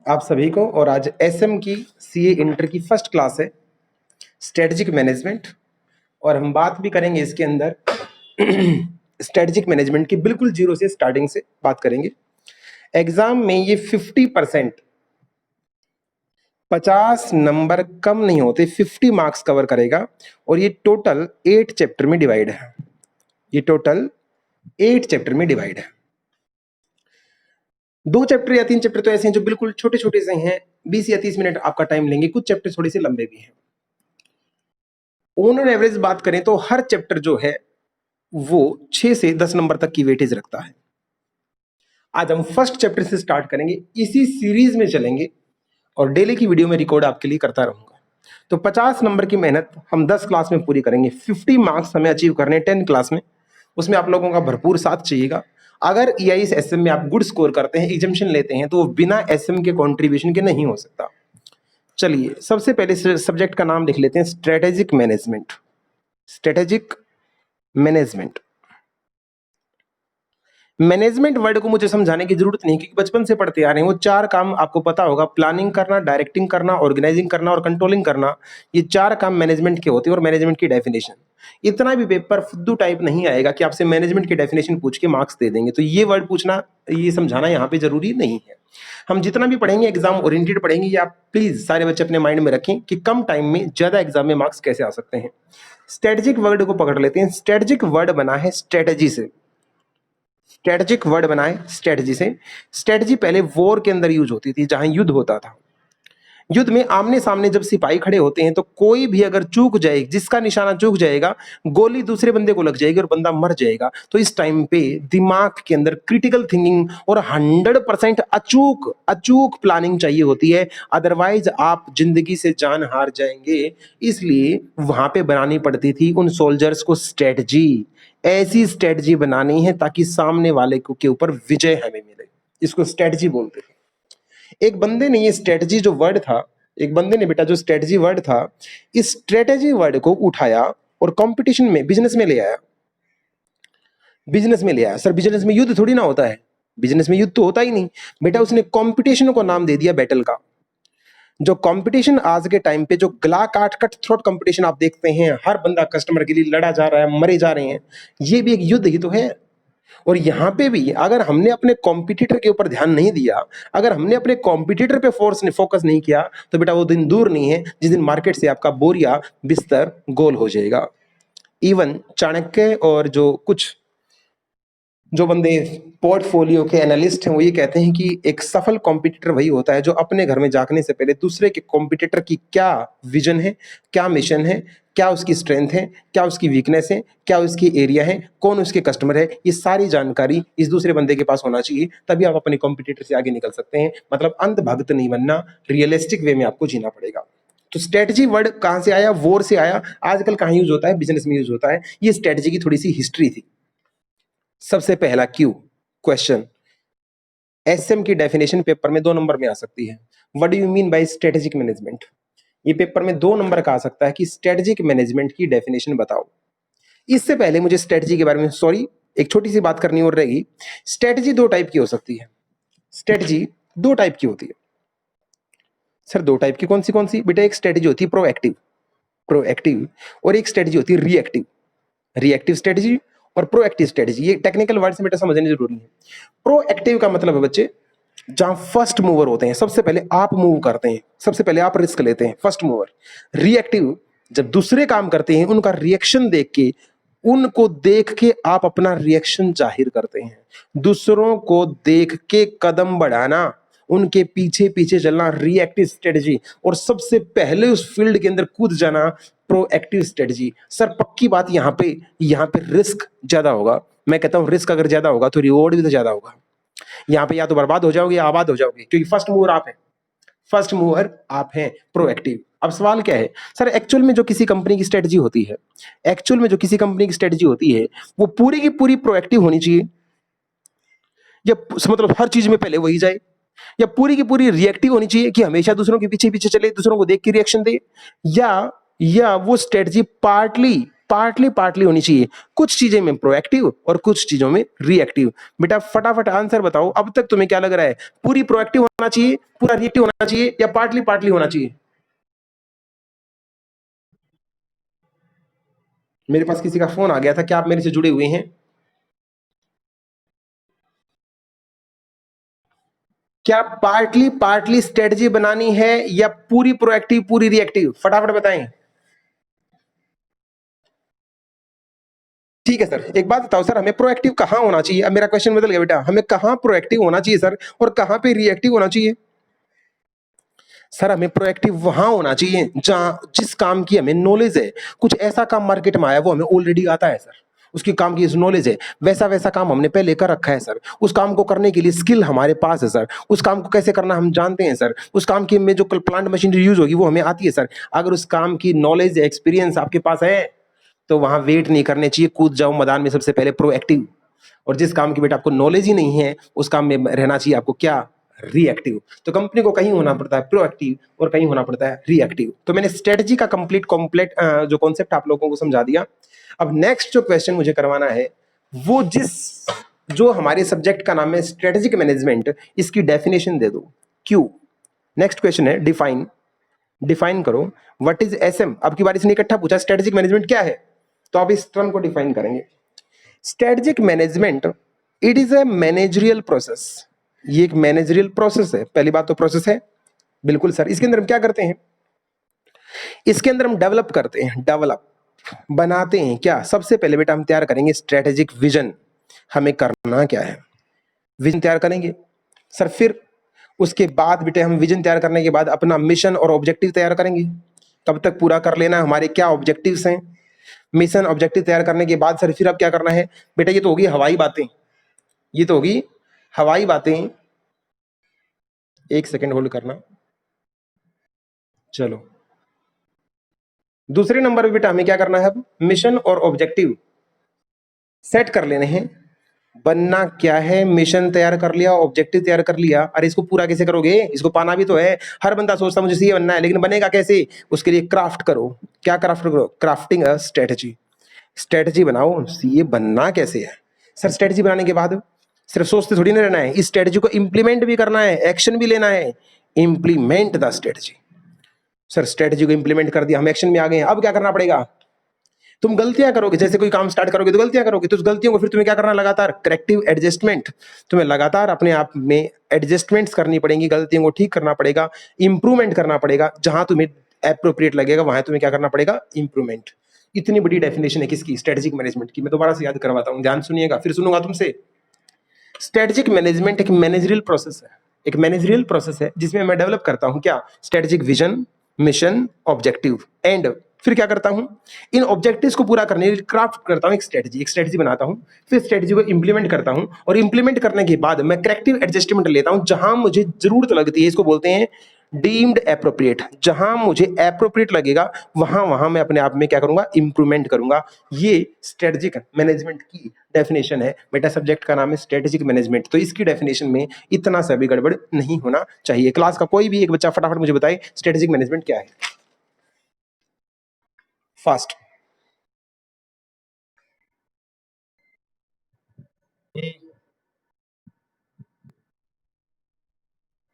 आप सभी को। और आज एसएम की सीए इंटर की फर्स्ट क्लास है, स्ट्रेटेजिक मैनेजमेंट। और हम बात भी करेंगे इसके अंदर स्ट्रेटेजिक मैनेजमेंट की बिल्कुल जीरो से स्टार्टिंग से बात करेंगे। एग्जाम में ये 50%, 50 नंबर कम नहीं होते, 50 मार्क्स कवर करेगा। और ये टोटल 8 चैप्टर में डिवाइड है। ये टोटल 8 चैप्टर में डिवाइड है। 2 चैप्टर या 3 चैप्टर तो ऐसे हैं जो बिल्कुल छोटे छोटे से हैं, 20 या 30 मिनट आपका टाइम लेंगे। कुछ चैप्टर थोड़े से लंबे भी हैं। ऑन एवरेज बात करें तो हर चैप्टर जो है वो 6 से 10 नंबर तक की वेटेज रखता है। आज हम फर्स्ट चैप्टर से स्टार्ट करेंगे, इसी सीरीज में चलेंगे और डेली की वीडियो में रिकॉर्ड आपके लिए करता रहूंगा। तो 50 नंबर की मेहनत हम 10 क्लास में पूरी करेंगे। 50 मार्क्स हमें अचीव करने 10 क्लास में, उसमें आप लोगों का भरपूर साथ चाहिएगा। अगर EIS SM में आप गुड स्कोर करते हैं, एग्जामिशन लेते हैं, तो वो बिना SM के कंट्रीब्यूशन के नहीं हो सकता। चलिए सबसे पहले सब्जेक्ट का नाम लिख लेते हैं, strategic management. Strategic management. Management word को मुझे समझाने की जरूरत नहीं, क्योंकि बचपन से पढ़ते आ रहे हैं। वो 4 काम आपको पता होगा, प्लानिंग करना, डायरेक्टिंग करना, ऑर्गेनाइजिंग करना और कंट्रोलिंग करना। ये 4 काम मैनेजमेंट के होते हैं। और मैनेजमेंट की डेफिनेशन, इतना भी पेपर फुद्दू टाइप नहीं आएगा कि आपसे मैनेजमेंट की डेफिनेशन पूछ के मार्क्स दे देंगे। तो ये वर्ड पूछना, ये समझाना यहाँ पे जरूरी नहीं है। हम जितना भी पढ़ेंगे एग्जाम ओरिएंटेड पढ़ेंगे। ये आप प्लीज सारे बच्चे अपने माइंड में रखें कि कम टाइम में ज्यादा एग्जाम में मार्क्स कैसे आ सकते हैं। स्ट्रेटेजिक वर्ड को पकड़ लेते हैं। स्ट्रेटेजिक वर्ड बना है स्ट्रेटेजी से। स्ट्रेटेजिक वर्ड बनाए स्ट्रेटजी से। स्ट्रेटजी पहले वॉर के अंदर यूज होती थी, जहां युद्ध होता था। युद्ध में आमने सामने जब सिपाही खड़े होते हैं तो कोई भी अगर चूक जाए, जिसका निशाना चूक जाएगा, गोली दूसरे बंदे को लग जाएगी और बंदा मर जाएगा। तो इस टाइम पे दिमाग के अंदर क्रिटिकल थिंकिंग और 100% अचूक अचूक प्लानिंग चाहिए होती है, अदरवाइज आप जिंदगी से जान हार जाएंगे। इसलिए वहां पे बनानी पड़ती थी उन सोल्जर्स को स्ट्रेटजी। ऐसी स्ट्रेटजी बनानी है ताकि सामने वाले के ऊपर विजय हमें मिले, इसको स्ट्रेटजी बोलते हैं। एक बंदे ने ये स्ट्रेटजी जो वर्ड था, एक बंदे ने बेटा जो स्ट्रेटजी वर्ड था, इस स्ट्रेटजी वर्ड को उठाया और कंपटीशन में, बिजनेस में ले आया। बिजनेस में ले आया। सर बिजनेस में युद्ध थोड़ी ना होता है, बिजनेस में युद्ध तो होता ही नहीं बेटा। उसने कंपटीशन को नाम दे दिया बैटल का। जो कंपटीशन आज के टाइम पे, जो गला काट कट थ्रोट कंपटीशन आप देखते हैं, हर बंदा कस्टमर के लिए लड़ा जा रहा है, मरे जा रहे हैं, ये भी एक युद्ध ही तो है। और यहाँ पे भी अगर हमने अपने कॉम्पिटिटर के ऊपर ध्यान नहीं दिया, अगर हमने अपने कॉम्पिटिटर पे फोकस नहीं किया, तो बेटा वो दिन दूर नहीं है जिस दिन मार्केट से आपका बोरिया बिस्तर गोल हो जाएगा। इवन चाणक्य और जो कुछ जो बंदे पोर्टफोलियो के एनालिस्ट हैं, वो ये कहते हैं कि एक सफल कॉम्पिटिटर वही होता है जो अपने घर में जागने से पहले दूसरे के कॉम्पिटिटर की क्या विजन है, क्या मिशन है, क्या उसकी स्ट्रेंथ है, क्या उसकी वीकनेस है, क्या उसकी एरिया है, कौन उसके कस्टमर है, ये सारी जानकारी इस दूसरे बंदे के पास होना चाहिए। तभी आप अपने कॉम्पिटिटर से आगे निकल सकते हैं। मतलब अंधभक्त नहीं बनना, रियलिस्टिक वे में आपको जीना पड़ेगा। तो स्ट्रेटजी वर्ड कहां से आया? वॉर से आया। आजकल कहां यूज होता है? बिजनेस में यूज होता है। ये स्ट्रेटजी की थोड़ी सी हिस्ट्री थी। सबसे पहला क्यू क्वेश्चन, एसएम की डेफिनेशन पेपर में 2 नंबर में आ सकती है। What do you mean by strategic management? ये पेपर में 2 नंबर का आ सकता है कि स्ट्रेटेजिक मैनेजमेंट की डेफिनेशन बताओ। इससे पहले मुझे स्ट्रेटजी के बारे में, सॉरी, एक छोटी सी बात करनी और रहेगी। स्ट्रेटजी 2 टाइप की हो सकती है। स्ट्रेटजी 2 टाइप की होती है। सर 2 टाइप की कौन सी बेटा? एक स्ट्रेटजी होती है प्रोएक्टिव, प्रोएक्टिव, और एक स्ट्रेटजी होती है रिएक्टिव। रिएक्टिव स्ट्रेटजी और प्रोएक्टिव स्ट्रेटजी, ये टेक्निकल वर्ड से बेटा समझने जरूरी है। प्रोएक्टिव का मतलब है बच्चे, जहां फर्स्ट मूवर होते हैं, सबसे पहले आप मूव करते हैं, सबसे पहले आप रिस्क लेते हैं, फर्स्ट मूवर। रिएक्टिव, जब दूसरे काम करते हैं उनका रिएक्शन देख के, उनको देख के आप अपना रिएक्शन जाहिर करते हैं। दूसरों को देख के कदम बढ़ाना, उनके पीछे पीछे चलना, रिएक्टिव स्ट्रेटजी। और सबसे पहले उस फील्ड के अंदर कूद जाना, प्रोएक्टिव स्ट्रेटजी। सर पक्की बात, यहाँ पे रिस्क ज्यादा होगा। मैं कहता हूं रिस्क अगर ज्यादा होगा तो रिवॉर्ड भी तो ज्यादा होगा। यहाँ पे या तो बर्बाद हो जाओगे या आबाद हो जाओगे, क्योंकि फर्स्ट मूवर आप हैं। फर्स्ट मूवर आप हैं, प्रोएक्टिव। अब सवाल क्या है? सर एक्चुअल में जो किसी कंपनी की स्ट्रेटजी होती है, एक्चुअल में जो किसी कंपनी की स्ट्रेटजी होती है, वो पूरी की पूरी प्रोएक्टिव होनी चाहिए, या मतलब हर चीज में पहले वही जाए, या पूरी की पूरी रिएक्टिव होनी चाहिए कि हमेशा दूसरों के पीछे पीछे चले, दूसरों को देख के रिएक्शन दे, या वो स्ट्रेटजी पार्टली पार्टली होनी चाहिए, कुछ चीजें में प्रोएक्टिव और कुछ चीजों में रिएक्टिव। बेटा फटाफट आंसर बताओ, अब तक तुम्हें क्या लग रहा है, पूरी प्रोएक्टिव होना चाहिए, पूरा रिएक्टिव होना चाहिए, या पार्टली पार्टली होना चाहिए? मेरे पास किसी का फोन आ गया था, क्या आप मेरे से जुड़े हुए हैं? क्या पार्टली पार्टली स्ट्रेटजी बनानी है या पूरी प्रोएक्टिव पूरी रिएक्टिव? फटाफट बताएं। ठीक है सर, एक बात बताओ सर, हमें प्रोएक्टिव कहां होना चाहिए? अब मेरा क्वेश्चन बदल गया बेटा, हमें कहां प्रोएक्टिव होना चाहिए सर, और कहां पे रिएक्टिव होना चाहिए? सर हमें प्रोएक्टिव वहां होना चाहिए जहां जिस काम की हमें नॉलेज है, कुछ ऐसा काम मार्केट में आया वो हमें ऑलरेडी आता है सर, उसकी काम की नॉलेज है, वैसा वैसा काम हमने पहले कर रखा है सर, उस काम को करने के लिए स्किल हमारे पास है सर, उस काम को कैसे करना हम जानते हैं सर, उस काम की में जो प्लांट मशीनरी यूज होगी वो हमें आती है सर। अगर उस काम की नॉलेज एक्सपीरियंस आपके पास है तो वहां वेट नहीं करने चाहिए, कूद जाओ मैदान में सबसे पहले प्रोएक्टिव। और जिस काम की बेटा आपको नॉलेज ही नहीं है उस काम में रहना चाहिए आपको क्या, रिएक्टिव। तो कंपनी को कहीं होना पड़ता है प्रोएक्टिव और कहीं होना पड़ता है रिएक्टिव। तो मैंने स्ट्रेटजी का कंप्लीट कंप्लीट जो कॉन्सेप्ट आप लोगों को समझा दिया। अब नेक्स्ट जो क्वेश्चन मुझे करवाना है वो जो हमारे सब्जेक्ट का नाम है स्ट्रेटेजिक मैनेजमेंट, इसकी डेफिनेशन दे दो। क्यों? नेक्स्ट क्वेश्चन है डिफाइन, डिफाइन करो व्हाट इज एसएम। अब की बार इसने इकट्ठा पूछा स्ट्रेटेजिक मैनेजमेंट क्या है, तो आप इस टर्म को डिफाइन करेंगे। Strategic management, it is a managerial process. ये एक मैनेजरियल प्रोसेस है, पहली बात तो प्रोसेस है। बिल्कुल सर, इसके अंदर हम क्या करते हैं, इसके अंदर हम डेवलप करते हैं, डेवलप बनाते हैं। क्या सबसे पहले बेटा हम तैयार करेंगे स्ट्रेटेजिक विजन, हमें करना क्या है, विजन तैयार करेंगे सर। फिर उसके बाद बेटे हम विजन तैयार करने के बाद अपना मिशन और ऑब्जेक्टिव तैयार करेंगे, कब तक पूरा कर लेना है, हमारे क्या ऑब्जेक्टिव्स हैं। मिशन ऑब्जेक्टिव तैयार करने के बाद सर फिर अब क्या करना है बेटा, ये तो होगी हवाई बातें, ये तो होगी हवाई बातें। एक सेकंड होल्ड करना। चलो, दूसरे नंबर पे बेटा हमें क्या करना है, अब मिशन और ऑब्जेक्टिव सेट कर लेने हैं। बनना क्या है, मिशन तैयार कर लिया, ऑब्जेक्टिव तैयार कर लिया, अरे इसको पूरा कैसे करोगे, इसको पाना भी तो है। हर बंदा सोचता मुझे ये बनना है, लेकिन बनेगा कैसे, उसके लिए क्राफ्ट करो। क्या क्राफ्ट करो, क्राफ्टिंग अ स्ट्रेटजी। स्ट्रेटजी बनाओ, ये बनना कैसे है सर। स्ट्रेटजी बनाने के बाद सिर्फ सोचते थोड़ी ना रहना है, इस स्ट्रेटजी को इंप्लीमेंट भी करना है, एक्शन भी लेना है। Implement the strategy. Sir strategy को इंप्लीमेंट कर दिया, हम एक्शन में आ गए हैं, अब क्या करना पड़ेगा। तुम गलतियां करोगे, जैसे कोई काम स्टार्ट करोगे तो गलतियां करोगे, तो उस गलतियों को फिर तुम्हें क्या करना, लगातार करेक्टिव एडजस्टमेंट। तुम्हें लगातार अपने आप में एडजस्टमेंट्स करनी पड़ेंगी, गलतियों को ठीक करना पड़ेगा, इंप्रूवमेंट करना पड़ेगा, जहां तुम्हें अप्रोप्रिएट लगेगा वहां तुम्हें क्या करना पड़ेगा, इंप्रूवमेंट। इतनी बड़ी डेफिनेशन है किसकी, स्ट्रेटेजिक मैनेजमेंट की। मैं दोबारा से याद करवाता हूं, ध्यान सुनिएगा, फिर सुनूंगा तुमसे। स्ट्रेटेजिक मैनेजमेंट एक मैनेजरियल प्रोसेस है, एक मैनेजरियल प्रोसेस है जिसमें मैं डेवलप करता हूं क्या, strategic vision, mission, objective, and फिर क्या करता हूं, इन ऑब्जेक्टिव्स को पूरा करने के लिए क्राफ्ट करता हूं एक स्ट्रेटजी बनाता हूं, फिर स्ट्रेटजी को इंप्लीमेंट करता हूं, और इंप्लीमेंट करने के बाद मैं करेक्टिव एडजस्टमेंट लेता हूं जहां मुझे जरूरत लगती है, इसको बोलते हैं डीम्ड एप्रोप्रिएट। जहां मुझे एप्रोप्रिएट लगेगा वहां वहां मैं अपने आप में क्या करूंगा, इंप्रूवमेंट करूंगा। ये स्ट्रेटेजिक मैनेजमेंट की डेफिनेशन है बेटा, सब्जेक्ट का नाम है स्ट्रेटेजिक मैनेजमेंट। तो इसकी डेफिनेशन में इतना सा भी गड़बड़ नहीं होना चाहिए। क्लास का कोई भी एक बच्चा फटाफट मुझे बताए स्ट्रेटेजिक मैनेजमेंट क्या है, फास्ट।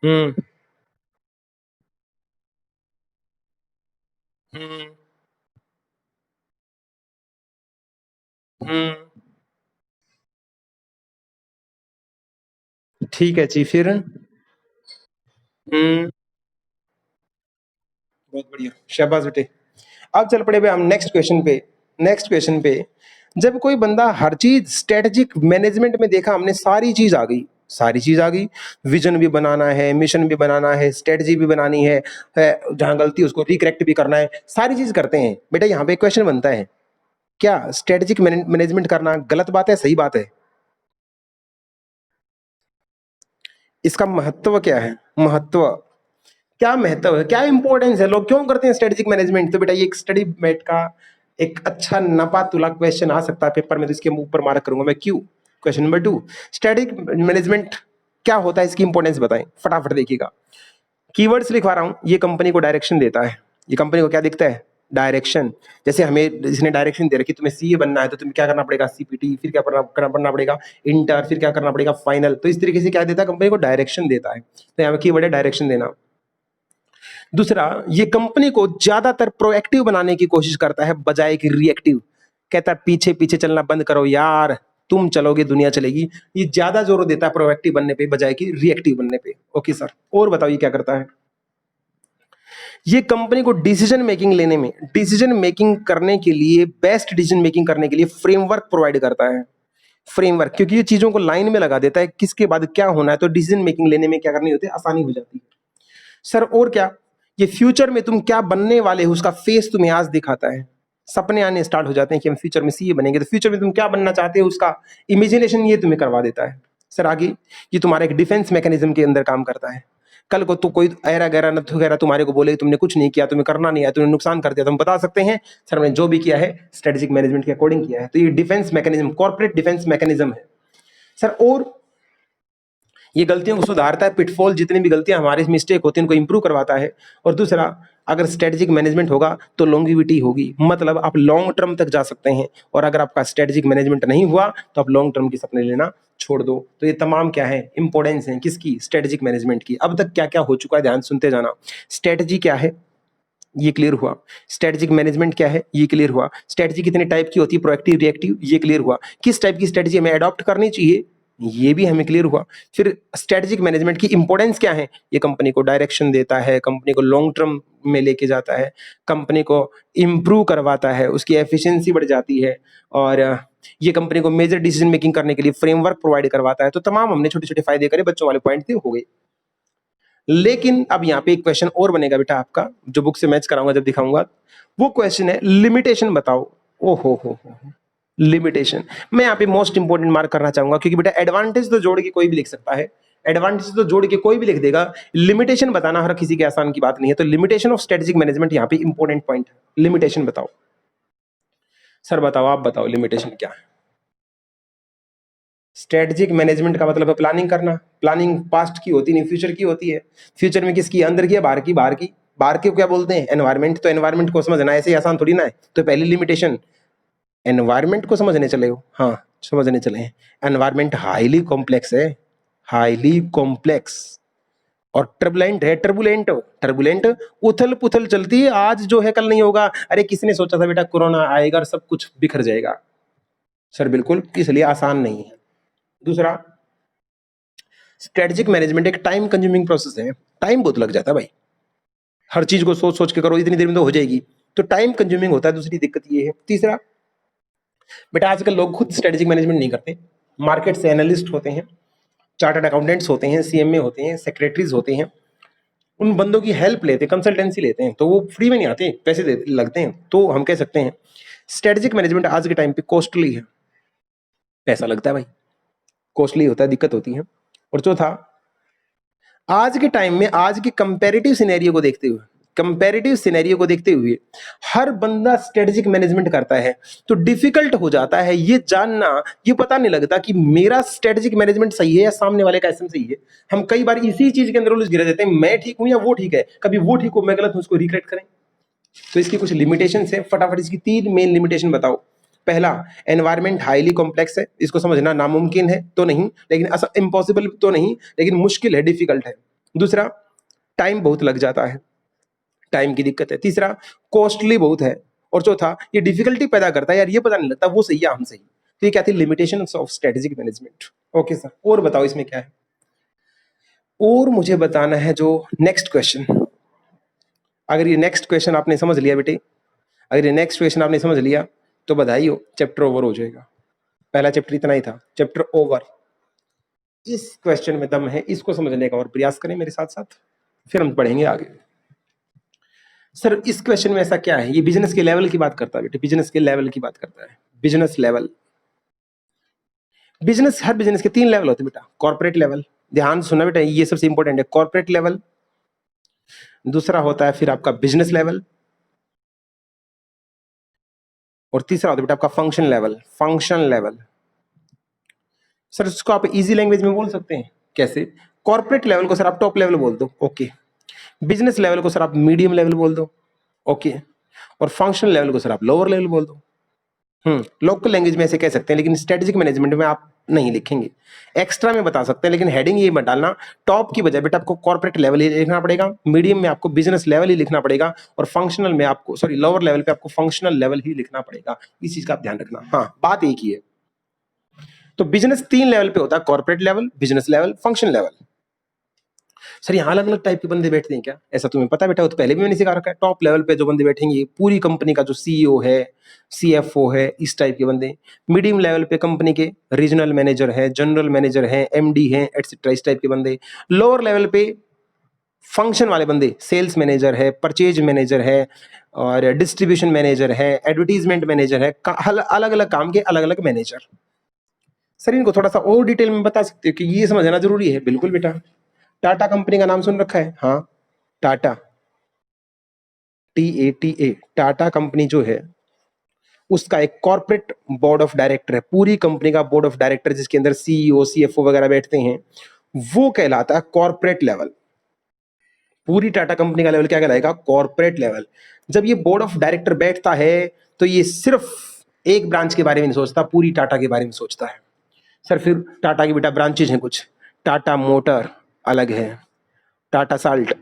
हम्म हम्म हम्म ठीक है जी, फिर बहुत बढ़िया, शाबाश बेटे। अब चल पड़े भाई हम नेक्स्ट क्वेश्चन पे। नेक्स्ट क्वेश्चन पे, जब कोई बंदा हर चीज स्ट्रेटेजिक मैनेजमेंट में देखा हमने, सारी चीज आ गई, सारी चीज आ गई, विजन भी बनाना है, मिशन भी बनाना है, स्ट्रेटजी भी बनानी है, जहां गलती उसको रिकरेक्ट भी करना है, सारी चीज करते हैं बेटा। यहाँ पे क्वेश्चन बनता है, क्या स्ट्रेटेजिक मैनेजमेंट करना गलत बात है, सही बात है? इसका महत्व क्या है, महत्व क्या, महत्व है क्या, इंपॉर्टेंस है, लोग क्यों करते हैं स्ट्रेटेजिक मैनेजमेंट? तो बेटा ये एक स्टडी मेट का एक अच्छा नपा तुला क्वेश्चन आ सकता है पेपर में, तो इसके ऊपर मार्क करूंगा मैं, क्यों। क्वेश्चन नंबर 2, स्ट्रेटेजिक मैनेजमेंट क्या होता है, इसकी इंपॉर्टेंस बताएं, फटाफट देखिएगा। कीवर्ड्स लिखवा रहा हूं, ये कंपनी को डायरेक्शन देता है, ये कंपनी को क्या दिखता है, डायरेक्शन, जैसे हमें इसने डायरेक्शन दे रखी तुम्हें सीए बनना है तो तुम्हें क्या करना पड़ेगा, सीपीटी, फिर क्या करना पड़ेगा, इंटर, फिर क्या करना पड़ेगा, फाइनल। तो इस तरीके से क्या देता है, कंपनी को डायरेक्शन देता है। तो यहाँ कीवर्ड है डायरेक्शन देना। दूसरा, ये कंपनी को ज्यादातर प्रोएक्टिव बनाने की कोशिश करता है बजाय कि रिएक्टिव। कहता है पीछे पीछे चलना बंद करो यार, तुम चलोगे दुनिया चलेगी। ये ज्यादा जोर देता है प्रोएक्टिव बनने पे बजाय कि रिएक्टिव बनने पे। ओके सर, और बताओ ये क्या करता है। ये कंपनी को डिसीजन मेकिंग लेने में, डिसीजन मेकिंग करने के लिए, बेस्ट डिसीजन मेकिंग करने के लिए फ्रेमवर्क प्रोवाइड करता है। फ्रेमवर्क, क्योंकि ये चीजों को लाइन में लगा देता है किसके बाद क्या होना है, तो डिसीजन मेकिंग लेने में क्या करनी होती है, आसानी हो जाती है। सर और क्या, ये फ्यूचर में तुम क्या बनने वाले हो उसका फेस तुम्हें आज दिखाता है। सपने आने स्टार्ट हो जाते हैं कि हम फ्यूचर में सीए बनेंगे, तो फ्यूचर में तुम क्या बनना चाहते हो उसका इमेजिनेशन ये तुम्हें करवा देता है। सर आगे, ये तुम्हारा एक डिफेंस मैकेनिज्म के अंदर काम करता है। कल को तो कोई ऐरा गैरा न वगैरह तुम्हारे को बोले तुमने कुछ नहीं किया, तुम्हें करना नहीं आया, तुमने नुकसान कर दिया, तो हम बता सकते हैं सर मैंने जो भी किया है स्ट्रेटेजिक मैनेजमेंट के अकॉर्डिंग किया है। तो ये defence mechanism, corporate defence mechanism है। सर और ये गलतियों को सुधारता है, पिटफॉल जितनी भी गलतियां हमारे मिस्टेक होती हैं उनको इंप्रूव करवाता है। और दूसरा, अगर स्ट्रेटेजिक मैनेजमेंट होगा तो लॉन्गिविटी होगी, मतलब आप लॉन्ग टर्म तक जा सकते हैं। और अगर आपका स्ट्रेटेजिक मैनेजमेंट नहीं हुआ तो आप लॉन्ग टर्म की सपने लेना छोड़ दो। तो ये तमाम क्या है, इंपॉर्टेंस है किसकी, स्ट्रेटेजिक मैनेजमेंट की। अब तक क्या क्या हो चुका है ध्यान सुनते जाना। स्ट्रेटेजी क्या है ये क्लियर हुआ, स्ट्रेटेजिक मैनेजमेंट क्या है ये क्लियर हुआ, स्ट्रेटेजी कितने टाइप की होती है, प्रोएक्टिव, रिएक्टिव, ये क्लियर हुआ, किस टाइप की स्ट्रेटेजी हमें अडॉप्ट करनी चाहिए ये भी हमें क्लियर हुआ। फिर स्ट्रेटेजिक मैनेजमेंट की इंपॉर्टेंस क्या है, ये कंपनी को डायरेक्शन देता है, कंपनी को लॉन्ग टर्म में लेके जाता है, कंपनी को इंप्रूव करवाता है, उसकी एफिशिएंसी बढ़ जाती है, और ये कंपनी को मेजर डिसीजन मेकिंग करने के लिए फ्रेमवर्क प्रोवाइड करवाता है। तो तमाम हमने छोटे छोटे फायदे करे, बच्चों वाले पॉइंट थे, हो गए। लेकिन अब यहाँ पे एक क्वेश्चन और बनेगा बेटा आपका, जो बुक से मैच कराऊंगा जब दिखाऊंगा। वो क्वेश्चन है लिमिटेशन बताओ। ओ हो लिमिटेशन। मैं यहाँ पे मोस्ट इंपोर्टेंट मार्क करना चाहूंगा, क्योंकि बेटा एडवांटेज तो जोड़ के कोई भी लिख सकता है, एडवांटेज तो जोड़ के कोई भी लिख देगा, लिमिटेशन बताना हर किसी के आसान की बात नहीं है। तो लिमिटेशन ऑफ स्ट्रेटेजिक मैनेजमेंट यहाँ पे इंपॉर्टेंट पॉइंट है। लिमिटेशन बताओ सर, बताओ आप बताओ लिमिटेशन क्या है। स्ट्रेटेजिक मैनेजमेंट का मतलब है प्लानिंग करना। प्लानिंग पास्ट की होती नहीं, फ्यूचर की होती है। फ्यूचर में किसकी, अंदर की है बाहर की, बाहर की, बाहर की को क्या बोलते हैं, एनवायरमेंट। तो एनवायरमेंट को समझना ऐसे ही आसान थोड़ी ना है। तो पहली लिमिटेशन, एनवायरमेंट को समझने चले हो, हाँ समझने चले हैं। एनवायरमेंट हाईली कॉम्प्लेक्स है, हाईली कॉम्प्लेक्स, और टर्बुलेंट है, टर्बुलेंट, टर्बुलेंट, उथल पुथल चलती है, आज जो है कल नहीं होगा। अरे किसने सोचा था बेटा कोरोना आएगा और सब कुछ बिखर जाएगा। सर बिल्कुल, इसलिए आसान नहीं है। दूसरा, स्ट्रेटेजिक मैनेजमेंट एक टाइम कंज्यूमिंग प्रोसेस है, टाइम बहुत लग जाता है भाई, हर चीज को सोच सोच के करो, इतनी देर में तो हो जाएगी, तो टाइम कंज्यूमिंग होता है, दूसरी दिक्कत ये है। तीसरा, बेटा आजकल लोग खुद स्ट्रेटेजिक मैनेजमेंट नहीं करते, मार्केट से एनालिस्ट होते हैं, चार्टर्ड अकाउंटेंट्स होते हैं, सीएमए होते हैं, सेक्रेटरीज होते हैं, उन बंदों की हेल्प लेते हैं, कंसल्टेंसी लेते हैं, तो वो फ्री में नहीं आते, पैसे लगते हैं। तो हम कह सकते हैं स्ट्रेटेजिक मैनेजमेंट आज के टाइम पे कॉस्टली है, पैसा लगता है भाई, कॉस्टली होता है, दिक्कत होती है। और चौथा, आज के टाइम में, आज के कंपैरेटिव सिनेरियो को देखते हुए, कंपैरेटिव सिनेरियो को देखते हुए हर बंदा स्ट्रेटेजिक मैनेजमेंट करता है, तो डिफिकल्ट हो जाता है ये जानना, ये पता नहीं लगता कि मेरा स्ट्रेटेजिक मैनेजमेंट सही है या सामने वाले का एसएम सही है। हम कई बार इसी चीज के अंदर उलझ गिर जाते हैं, मैं ठीक हूं या वो ठीक है, कभी वो ठीक हो मैं गलत हूं, उसको रिकरेक्ट करें। तो इसकी कुछ लिमिटेशन है, फटाफट इसकी 3 मेन लिमिटेशन बताओ। पहला, एनवायरमेंट हाईली कॉम्प्लेक्स है, इसको समझना नामुमकिन है तो नहीं, लेकिन इम्पॉसिबल तो नहीं, लेकिन मुश्किल है, डिफिकल्ट है। दूसरा, टाइम बहुत लग जाता है, टाइम की दिक्कत है। तीसरा, कॉस्टली बहुत है। और चौथा, ये डिफिकल्टी पैदा करता है, यार ये पता नहीं लगता वो सही है हम सही। तो ये क्या थी, limitations of strategic management. Okay sir, और बताओ इसमें क्या है, और मुझे बताना है जो नेक्स्ट क्वेश्चन। अगर ये नेक्स्ट क्वेश्चन आपने समझ लिया बेटे, अगर ये नेक्स्ट क्वेश्चन आपने समझ लिया तो बधाई हो, चैप्टर ओवर हो जाएगा। पहला चैप्टर इतना ही था, चैप्टर ओवर। इस क्वेश्चन में दम है, इसको समझने का और प्रयास करें मेरे साथ साथ, फिर हम पढ़ेंगे आगे। सर इस क्वेश्चन में ऐसा क्या है, ये बिजनेस के लेवल की बात करता है बेटे, बिजनेस के लेवल की बात करता है, बिजनेस लेवल। बिजनेस, हर बिजनेस के 3 लेवल होते हैं बेटा। कॉर्पोरेट लेवल, ध्यान सुनना बेटा, ये सबसे इंपॉर्टेंट है, कॉर्पोरेट लेवल। दूसरा होता है फिर आपका बिजनेस लेवल, और तीसरा होता है बेटा आपका function level, function level. Sir इसको आप इजी लैंग्वेज में बोल सकते हैं, कैसे? कॉर्पोरेट लेवल को सर आप टॉप लेवल बोल दो, ओके। बिजनेस लेवल को सर आप मीडियम लेवल बोल दो, ओके। और फंक्शनल लेवल को सर आप लोअर लेवल बोल दो। लोकल लैंग्वेज में ऐसे कह सकते हैं, लेकिन स्ट्रेटेजिक मैनेजमेंट में आप नहीं लिखेंगे। एक्स्ट्रा में बता सकते हैं, लेकिन हेडिंग ये मत डालना। टॉप की बजाय बेटा आपको कॉर्पोरेट लेवल ही लिखना पड़ेगा, मीडियम में आपको बिजनेस लेवल ही लिखना पड़ेगा, और फंक्शनल में आपको लोअर लेवल पे आपको फंक्शनल लेवल ही लिखना पड़ेगा। इस चीज का आप ध्यान रखना। हाँ, बात एक ही है। तो बिजनेस 3 लेवल पे होता है, corporate level, business level, function level. Sir यहाँ अलग अलग टाइप के बंदे बैठते हैं क्या? ऐसा तुम्हें पता है बेटा? वो तो पहले भी मैंने सिखा रखा है। टॉप लेवल पे जो बंदे बैठेंगे पूरी कंपनी का, जो सीईओ है, सीएफओ है, इस टाइप के बंदे। मीडियम लेवल पे कंपनी के रीजनल मैनेजर है, जनरल मैनेजर है, एमडी है, एटसेट्रा, इस टाइप के बंदे। लोअर लेवल पे फंक्शन वाले बंदे, सेल्स मैनेजर है, परचेज मैनेजर है, और डिस्ट्रीब्यूशन मैनेजर है, एडवर्टीजमेंट मैनेजर है, अलग अलग काम के अलग अलग मैनेजर। सर इनको थोड़ा सा और डिटेल में बता सकते हो कि ये समझना जरूरी है? बिल्कुल बेटा। टाटा कंपनी का नाम सुन रखा है? हाँ, टाटा, TATA, टाटा कंपनी जो है उसका एक कॉर्पोरेट बोर्ड ऑफ डायरेक्टर है, पूरी कंपनी का बोर्ड ऑफ डायरेक्टर, जिसके अंदर सीईओ, सीएफओ वगैरह बैठते हैं, वो कहलाता है कॉर्पोरेट लेवल। पूरी टाटा कंपनी का लेवल क्या कहलाएगा? Corporate level. जब ये बोर्ड ऑफ डायरेक्टर बैठता है तो ये सिर्फ एक ब्रांच के बारे में नहीं सोचता, पूरी टाटा के बारे में सोचता है। सर फिर टाटा की बेटा ब्रांचेज हैं कुछ, टाटा मोटर अलग है, टाटा साल्ट,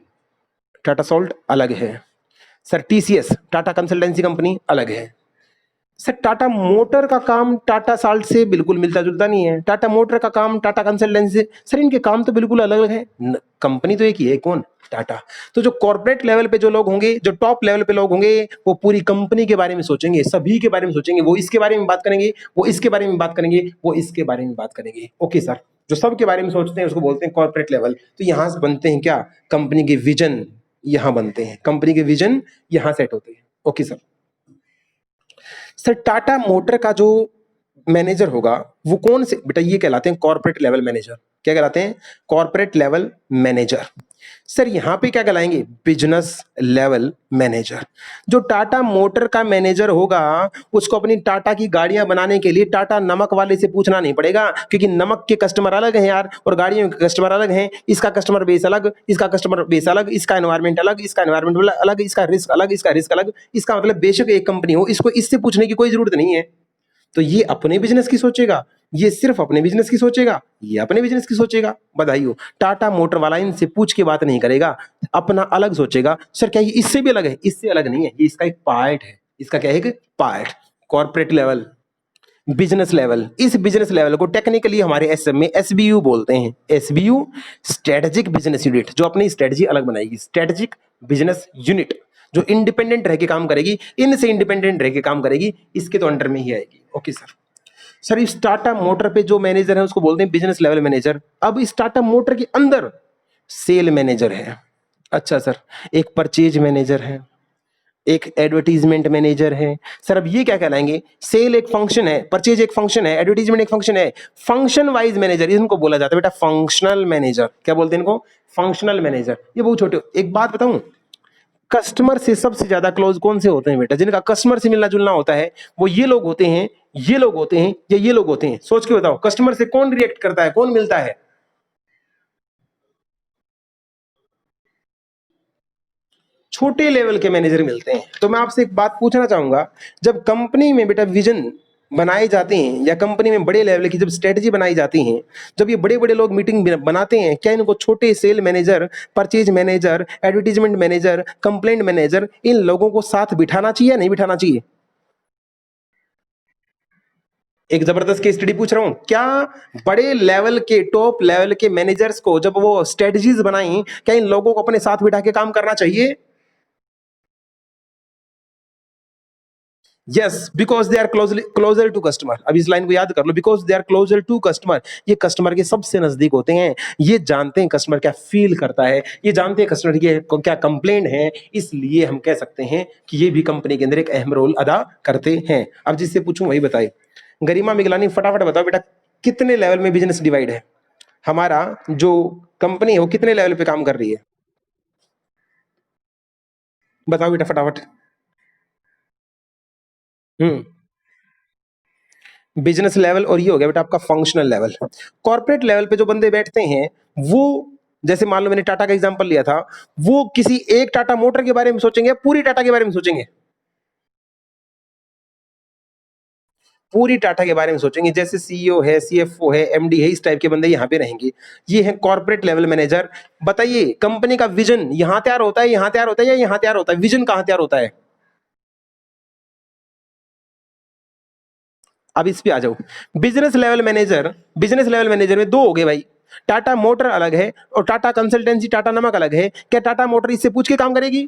टाटा सॉल्ट अलग है। Sir TCS, Tata consultancy company अलग है। सर टाटा मोटर का काम टाटा साल्ट से बिल्कुल मिलता जुलता नहीं है, टाटा मोटर का काम टाटा कंसल्टेंसी से, सर इनके काम तो बिल्कुल अलग अलग है। कंपनी तो एक ही है, कौन? टाटा। तो जो कॉर्पोरेट लेवल पे जो लोग होंगे, जो टॉप लेवल पे लोग होंगे, वो पूरी कंपनी के बारे में सोचेंगे, सभी के बारे में सोचेंगे। वो इसके बारे में बात करेंगे, वो इसके बारे में बात करेंगे, वो इसके बारे में बात करेंगे। ओके सर, जो सब के बारे में सोचते हैं उसको बोलते हैं कॉर्पोरेट लेवल। तो यहां से बनते हैं क्या? कंपनी के विजन यहां बनते हैं, कंपनी के विजन यहां सेट होते हैं। Okay sir. Sir Tata motor का जो मैनेजर होगा वो कौन से बेटा? ये कहलाते हैं कॉर्पोरेट लेवल मैनेजर। क्या कहलाते हैं? Corporate level manager. सर यहां पे क्या कहलाएंगे? Business level manager. जो टाटा मोटर का मैनेजर होगा उसको अपनी टाटा की गाड़ियां बनाने के लिए टाटा नमक वाले से पूछना नहीं पड़ेगा, क्योंकि नमक के कस्टमर अलग हैं यार, और गाड़ियों के कस्टमर अलग हैं। इसका कस्टमर बेस अलग, इसका कस्टमर बेस अलग, इसका एनवायरमेंट अलग, इसका एनवायरमेंट अलग, इसका रिस्क अलग, इसका रिस्क अलग। इसका मतलब बेशक एक कंपनी हो, इसको इससे पूछने की कोई जरूरत नहीं है। तो ये अपने बिजनेस की सोचेगा, ये सिर्फ अपने बिजनेस की सोचेगा, ये अपने बिजनेस की सोचेगा। बधाई हो। टाटा मोटर वाला इनसे पूछ के बात नहीं करेगा, अपना अलग सोचेगा। सर क्या ये इससे भी अलग है? इससे अलग नहीं है, ये इसका एक पार्ट है। इसका क्या है? एक part. Corporate level, business level. इस बिजनेस लेवल को टेक्निकली हमारे एसएम में SBU बोलते हैं। SBU, स्ट्रेटेजिक बिजनेस यूनिट, जो अपनी स्ट्रेटजी अलग बनाएगी। स्ट्रेटेजिक बिजनेस यूनिट जो इंडिपेंडेंट रह के काम करेगी, इनसे इंडिपेंडेंट रह के काम करेगी, इसके तो अंडर में ही आएगी। Okay sir. सर इस टाटा मोटर पे जो मैनेजर है उसको बोलते हैं बिजनेस लेवल मैनेजर। अब इस टाटा मोटर के अंदर सेल मैनेजर है। अच्छा सर, एक परचेज मैनेजर है, एक एडवर्टीजमेंट मैनेजर है। सर अब ये क्या कहलाएंगे? सेल एक फंक्शन है, परचेज एक फंक्शन है, एडवर्टीजमेंट एक फंक्शन है, फंक्शन वाइज मैनेजर इनको बोला जाता है बेटा फंक्शनल मैनेजर। क्या बोलते हैं इनको? Functional manager. ये बहुत छोटे। एक बात बताऊं, कस्टमर से सबसे ज्यादा क्लोज कौन से होते हैं बेटा? जिनका कस्टमर से मिलना जुलना होता है, वो ये लोग होते हैं, ये लोग होते हैं, या ये लोग होते हैं? सोच के बताओ, कस्टमर से कौन रिएक्ट करता है, कौन मिलता है? छोटे लेवल के मैनेजर मिलते हैं। तो मैं आपसे एक बात पूछना चाहूंगा, जब कंपनी में बेटा विजन बनाए जाते हैं, या कंपनी में बड़े लेवल की जब स्ट्रेटजी बनाई जाती है, जब ये बड़े बड़े लोग मीटिंग बनाते हैं, क्या इनको छोटे sale manager, purchase manager, advertisement manager, complaint manager, इन लोगों को साथ बिठाना चाहिए या नहीं बिठाना चाहिए? एक जबरदस्त केस स्टडी पूछ रहा हूं। क्या बड़े लेवल के, टॉप लेवल के मैनेजर्स को जब वो स्ट्रेटजीज बनाई, क्या इन लोगों को अपने साथ बिठा के काम करना चाहिए? Yes, because they are closer to customer. अब इस लाइन को याद कर लो, because they are closer to customer. ये कस्टमर के सबसे नजदीक होते हैं, ये जानते हैं कस्टमर क्या फील करता है, ये जानते हैं कस्टमर की क्या कंप्लेंट है। इसलिए हम कह सकते हैं कि ये भी कंपनी के अंदर एक अहम रोल अदा करते हैं। अब जिससे पूछूं वही बताए। गरिमा मिगलानी, फटाफट बताओ बेटा, कितने लेवल में बिजनेस डिवाइड है? हमारा जो कंपनी है वो कितने लेवल पे काम कर रही है? बताओ बेटा फटाफट। हम्म, बिजनेस लेवल, और ये हो गया बेटा आपका फंक्शनल लेवल। कॉर्पोरेट लेवल पे जो बंदे बैठते हैं वो, जैसे मान लो मैंने टाटा का एग्जांपल लिया था, वो किसी एक टाटा मोटर के बारे में सोचेंगे या पूरी टाटा के बारे में सोचेंगे? पूरी टाटा के बारे में सोचेंगे, जैसे सीईओ है, सीएफओ है, एमडी है, इस टाइप के बंदे यहाँ पे रहेंगे। ये है कॉर्पोरेट लेवल मैनेजर। बताइए कंपनी का विजन यहाँ तैयार होता है, यहाँ तैयार होता है या यहाँ तैयार होता है? विजन कहाँ तैयार होता है? अब इस पे आ जाओ। Business level manager, business level manager में दो हो गए भाई, टाटा मोटर अलग है और टाटा कंसल्टेंसी टाटा नमक अलग है। क्या टाटा मोटर इससे पूछ के काम करेगी?